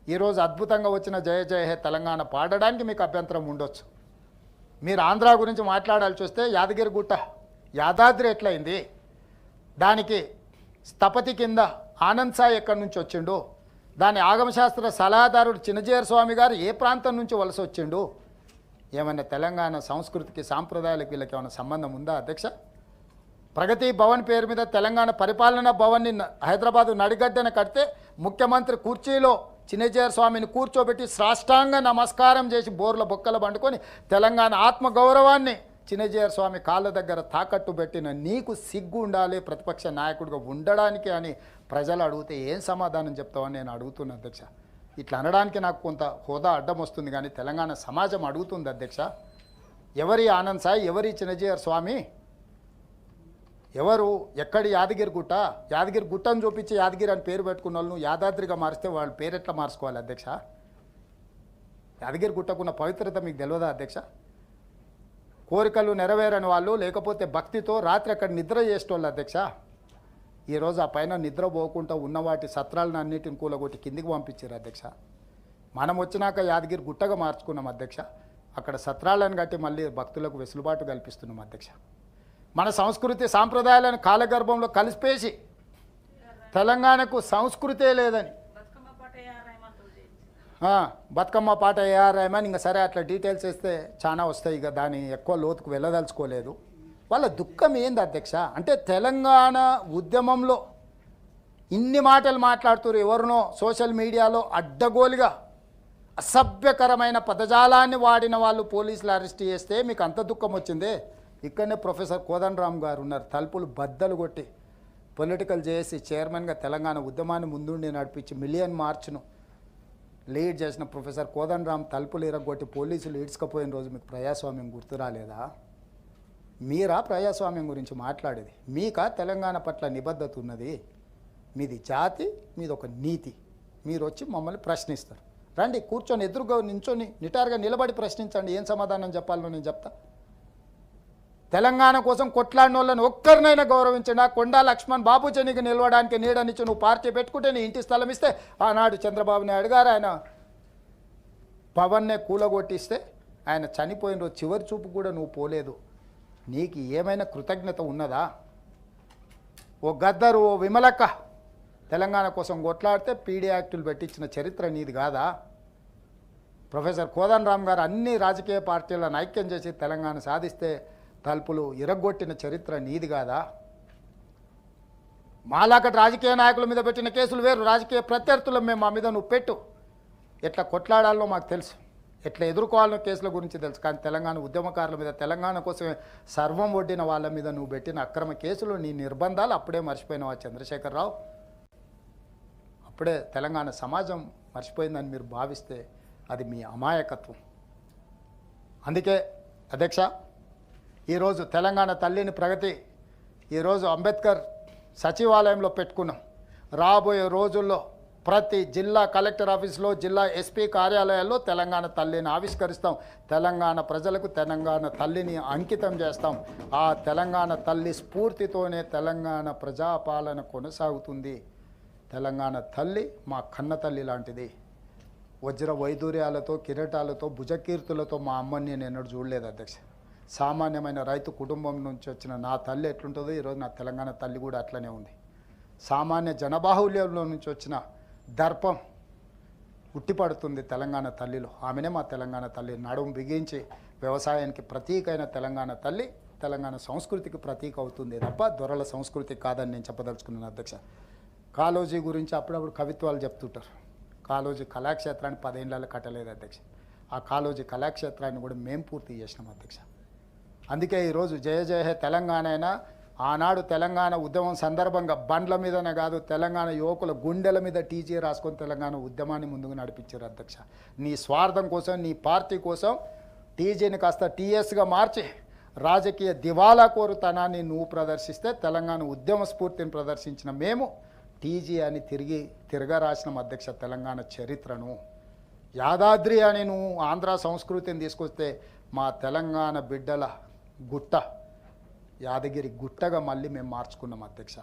ఈరోజు అద్భుతంగా వచ్చిన జయ జయ హే తెలంగాణ పాడడానికి మీకు అభ్యంతరం ఉండొచ్చు. మీరు ఆంధ్ర గురించి మాట్లాడాల్సి వస్తే యాదగిరిగుట్ట యాదాద్రి ఎట్లయింది, దానికి స్థపతి కింద ఆనంద్ సాయి ఎక్కడి నుంచి వచ్చిండు, దాని ఆగమశాస్త్ర సలహాదారుడు చిన్నజీయర్ స్వామి గారు ఏ ప్రాంతం నుంచి వలస వచ్చిండు, ఏమైనా తెలంగాణ సంస్కృతికి సాంప్రదాయాలకు వీళ్ళకి ఏమైనా సంబంధం ఉందా అధ్యక్ష? ప్రగతి భవన్ పేరు మీద తెలంగాణ పరిపాలనా భవన్ని హైదరాబాదు నడిగడ్డన కడితే ముఖ్యమంత్రి కుర్చీలో చిన్నజీయర్ స్వామిని కూర్చోబెట్టి సాష్టాంగ నమస్కారం చేసి బోర్ల బొక్కలు పండుకొని తెలంగాణ ఆత్మగౌరవాన్ని చిన్నజీయర్ స్వామి కాళ్ళ దగ్గర తాకట్టు పెట్టిన నీకు సిగ్గు ఉండాలి ప్రతిపక్ష నాయకుడిగా ఉండడానికి అని ప్రజలు అడిగితే ఏం సమాధానం చెప్తావని నేను అడుగుతున్నా అధ్యక్ష. ఇట్లా అనడానికి నాకు కొంత హోదా అడ్డం వస్తుంది, కానీ తెలంగాణ సమాజం అడుగుతుంది అధ్యక్ష. ఎవరి ఆనంద్ సాయి, ఎవరి చిన్నజీయర్ స్వామి, ఎవరు, ఎక్కడి యాదగిరిగుట్ట? యాదగిరిగుట్టను చూపించి యాదగిరి అని పేరు పెట్టుకున్న వాళ్ళు యాదాద్రిగా మారిస్తే వాళ్ళు పేరు ఎట్లా మార్చుకోవాలి అధ్యక్ష? యాదగిరిగుట్టకున్న పవిత్రత మీకు తెలియదా అధ్యక్ష? కోరికలు నెరవేరని వాళ్ళు, లేకపోతే భక్తితో రాత్రి అక్కడ నిద్ర చేసేటోళ్ళు అధ్యక్ష. ఈరోజు ఆ పైన నిద్ర పోకుండా ఉన్న వాటి సత్రాలను అన్నిటిని కూలగొట్టి కిందికి పంపించారు అధ్యక్ష. మనం వచ్చినాక యాదగిరి గుట్టగా మార్చుకున్నాం అధ్యక్ష. అక్కడ సత్రాలను కట్టి మళ్ళీ భక్తులకు వెసులుబాటు కల్పిస్తున్నాం అధ్యక్ష. మన సంస్కృతి సాంప్రదాయాలను కాలగర్భంలో కలిసిపేసి తెలంగాణకు సంస్కృతే లేదని బతుకమ్మ పాట ఏఆర్ రెహమాన్, ఇంకా సరే అట్లా డీటెయిల్స్ ఇస్తే చాలా వస్తాయి, ఇక దాని ఎక్కువ లోతుకు వెళ్ళదలుచుకోలేదు. వాళ్ళ దుఃఖం ఏంది అధ్యక్ష అంటే తెలంగాణ ఉద్యమంలో ఇన్ని మాటలు మాట్లాడుతారు, ఎవరినో సోషల్ మీడియాలో అడ్డగోలుగా అసభ్యకరమైన పదజాలాన్ని వాడిన వాళ్ళు పోలీసులు అరెస్ట్ చేస్తే మీకు అంత దుఃఖం వచ్చిందే. ఇక్కడనే ప్రొఫెసర్ కోదండరామ్ గారు ఉన్నారు, తలుపులు బద్దలు కొట్టి పొలిటికల్ జేఏసీ చైర్మన్గా తెలంగాణ ఉద్యమాన్ని ముందుండి నడిపించి మిలియన్ మార్చ్ను లీడ్ చేసిన ప్రొఫెసర్ కోదండరామ్ తలుపులు ఇరగొట్టి పోలీసులు ఈడ్చుకపోయిన రోజు మీకు ప్రజాస్వామ్యం గుర్తు రాలేదా? మీరా ప్రజాస్వామ్యం గురించి మాట్లాడేది? మీకా తెలంగాణ పట్ల నిబద్ధత ఉన్నది? మీది జాతి, మీది ఒక నీతి. మీరు వచ్చి మమ్మల్ని ప్రశ్నిస్తారు, రండి కూర్చొని ఎదురుగా నించొని నిటారుగా నిలబడి ప్రశ్నించండి, ఏం సమాధానం చెప్పాలో నేను చెప్తా. తెలంగాణ కోసం కొట్లాడిన వాళ్ళని ఒక్కరినైనా గౌరవించండి. కొండా లక్ష్మణ్ బాబుజనికి నిలవడానికి నీడనిచ్చి నువ్వు పార్టీ పెట్టుకుంటే నీ ఇంటి స్థలం ఇస్తే, ఆనాడు చంద్రబాబు నాయుడు గారు ఆయన పవన్నే కూలగొట్టిస్తే ఆయన చనిపోయిన రోజు చివరి చూపు కూడా నువ్వు పోలేదు. నీకు ఏమైనా కృతజ్ఞత ఉన్నదా? ఓ గద్దరు, ఓ విమలక్క తెలంగాణ కోసం కొట్లాడితే పీడీ యాక్టులు పెట్టించిన చరిత్ర నీది కాదా? ప్రొఫెసర్ కోదండరామ్ గారు అన్ని రాజకీయ పార్టీలను ఐక్యం చేసి తెలంగాణ సాధిస్తే తలుపులు ఇరగొట్టిన చరిత్ర నీది కాదా? మాలాకటి రాజకీయ నాయకుల మీద పెట్టిన కేసులు వేరు, రాజకీయ ప్రత్యర్థులు మేము మా మీద నువ్వు పెట్టు. ఎట్లా కొట్లాడాలో మాకు తెలుసు, ఎట్లా ఎదుర్కోవాలనో కేసుల గురించి తెలుసు. కానీ తెలంగాణ ఉద్యమకారుల మీద, తెలంగాణ కోసమే సర్వం ఒడ్డిన వాళ్ళ మీద నువ్వు పెట్టిన అక్రమ కేసులు, నీ నిర్బంధాలు అప్పుడే మర్చిపోయినావా చంద్రశేఖరరావు? అప్పుడే తెలంగాణ సమాజం మర్చిపోయిందని మీరు భావిస్తే అది మీ అమాయకత్వం. అందుకే అధ్యక్ష, ఈరోజు తెలంగాణ తల్లిని ప్రగతి ఈరోజు అంబేద్కర్ సచివాలయంలో పెట్టుకున్నాం. రాబోయే రోజుల్లో ప్రతి జిల్లా కలెక్టర్ ఆఫీస్లో, జిల్లా ఎస్పీ కార్యాలయాల్లో తెలంగాణ తల్లిని ఆవిష్కరిస్తాం. తెలంగాణ ప్రజలకు తెలంగాణ తల్లిని అంకితం చేస్తాం. ఆ తెలంగాణ తల్లి స్ఫూర్తితోనే తెలంగాణ ప్రజాపాలన కొనసాగుతుంది. తెలంగాణ తల్లి మా కన్న తల్లి లాంటిది. వజ్ర వైదూర్యాలతో, కిరీటాలతో, భుజకీర్తులతో మా అమ్మని నేను ఎన్నడూ చూడలేదు అధ్యక్ష. సామాన్యమైన రైతు కుటుంబం నుంచి వచ్చిన నా తల్లి ఎట్లుంటుందో ఈరోజు నా తెలంగాణ తల్లి కూడా అట్లనే ఉంది. సామాన్య జనబాహుల్యంలో నుంచి వచ్చిన దర్పం ఉట్టిపడుతుంది తెలంగాణ తల్లిలో. ఆమెనే మా తెలంగాణ తల్లి. నడుము బిగించి వ్యవసాయానికి ప్రతీకైన తెలంగాణ తల్లి తెలంగాణ సంస్కృతికి ప్రతీక అవుతుంది తప్ప దొరల సంస్కృతి కాదని నేను చెప్పదలుచుకున్నాను అధ్యక్ష. కాళోజీ గురించి అప్పుడప్పుడు కవిత్వాలు చెప్తుంటారు. కాళోజీ కళాక్షేత్రాన్ని 10 ఏళ్ళలో కట్టలేదు అధ్యక్ష. ఆ కాళోజీ కళాక్షేత్రాన్ని కూడా మేము పూర్తి చేసినాం అధ్యక్ష. అందుకే ఈరోజు జయ జయ హే తెలంగాణ అయినా ఆనాడు తెలంగాణ ఉద్యమం సందర్భంగా బండ్ల మీదనే కాదు, తెలంగాణ యువకుల గుండెల మీద టీజీ రాసుకొని తెలంగాణ ఉద్యమాన్ని ముందుకు నడిపించారు అధ్యక్ష. నీ స్వార్థం కోసం, నీ పార్టీ కోసం టీజీని కాస్త టీఎస్గా మార్చి రాజకీయ దివాలా కోరుతనాన్ని నువ్వు ప్రదర్శిస్తే తెలంగాణ ఉద్యమ స్ఫూర్తిని ప్రదర్శించిన మేము టీజీ అని తిరగరాసిన అధ్యక్ష తెలంగాణ చరిత్రను. యాదాద్రి అని నువ్వు ఆంధ్ర సంస్కృతిని తీసుకొస్తే మా తెలంగాణ బిడ్డల గుట్ట యాదగిరి గుట్టగా మళ్ళీ మేము మార్చుకున్నాం అధ్యక్ష.